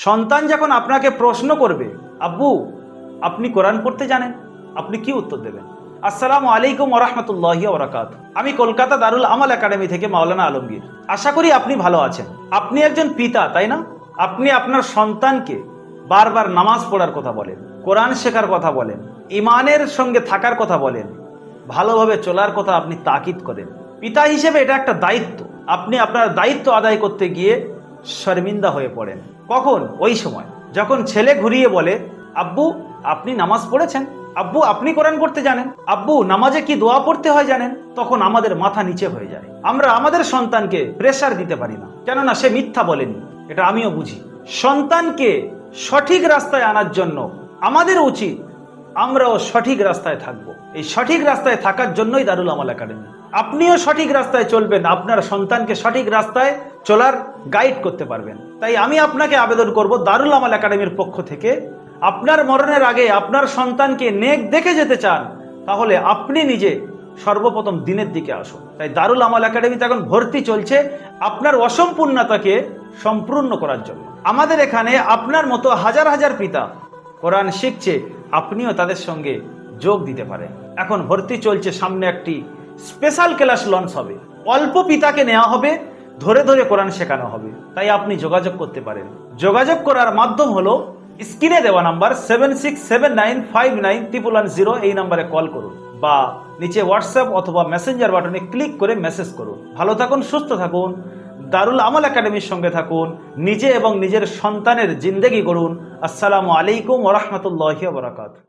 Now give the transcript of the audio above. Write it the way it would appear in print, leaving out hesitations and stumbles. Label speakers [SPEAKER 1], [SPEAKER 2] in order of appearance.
[SPEAKER 1] সন্তান যখন আপনাকে প্রশ্ন করবে, আব্বু আপনি কোরআন পড়তে জানেন, আপনি কি উত্তর দেবেন? আসসালামু আলাইকুম ওয়া রাহমাতুল্লাহি ওয়া বারাকাতুহু। আমি কলকাতা দারুল আমাল একাডেমি থেকে মাওলানা আলমগীর। আশা করি আপনি ভালো আছেন। আপনি একজন পিতা, তাই না? আপনি আপনার সন্তানকে বারবার নামাজ পড়ার কথা বলেন, কোরআন শেখার কথা বলেন, ইমানের সঙ্গে থাকার কথা বলেন, ভালোভাবে চলার কথা আপনি তাকিদ করেন। পিতা হিসেবে এটা একটা দায়িত্ব। আপনি আপনার দায়িত্ব আদায় করতে গিয়ে শর্মিন্দা হয়ে পড়েন। কখন? ওই সময় যখন ছেলে ঘুরিয়ে বলে, আব্বু আপনি নামাজ পড়েছেন, আব্বু আপনি কোরআন পড়তে জানেন, আব্বু নামাজে কি দোয়া পড়তে হয় জানেন। তখন আমাদের মাথা নিচে হয়ে যায়। আমরা আমাদের সন্তানকে প্রেসার দিতে পারি না, কেননা সে মিথ্যা বলেনি, এটা আমিও বুঝি। সন্তানকে সঠিক রাস্তায় আনার জন্য আমাদের উচিত আমরাও সঠিক রাস্তায় থাকবো। এই সঠিক রাস্তায় থাকার জন্যই দারুল আমাল একাডেমি। আপনিও সঠিক রাস্তায় চলবেন, আপনার সন্তানকে সঠিক রাস্তায় চলার গাইড করতে পারবেন। তাই আমি আপনাকে আবেদন করব, দারুল আমাল একাডেমির পক্ষ থেকে আপনার মরণের আগে আপনার সন্তানকে নেক দেখে যেতে চান, তাহলে আপনি নিজে সর্বপ্রথম দিনের দিকে আসুন। তাই দারুল আমাল একাডেমিতে এখন ভর্তি চলছে আপনার অসম্পূর্ণতাকে সম্পূর্ণ করার জন্য। আমাদের এখানে আপনার মতো হাজার হাজার পিতা কোরআন শিখছে, আপনিও তাদের সঙ্গে যোগ দিতে পারেন। এখন ভর্তি চলছে, সামনে একটি স্পেশাল ক্লাস লঞ্চ হবে। অল্প পিতাকে নেওয়া হবে, ধরে ধরে কোরআন শেখানো হবে। তাই আপনি যোগাযোগ করতে পারেন। যোগাযোগ করার মাধ্যম হলো স্ক্রিনে দেওয়া নাম্বার 7679591110, এই নাম্বারে কল করুন বা নিচে হোয়াটসঅ্যাপ অথবা মেসেঞ্জার বাটনে ক্লিক করে মেসেজ করুন। ভালো থাকুন, সুস্থ থাকুন, দারুল আমাল একাডেমির সঙ্গে থাকুন, নিজে এবং নিজের সন্তানের জিন্দেগি গড়ুন। আসসালামু আলাইকুম ওয়া রাহমাতুল্লাহি ওয়া বারাকাতুহু।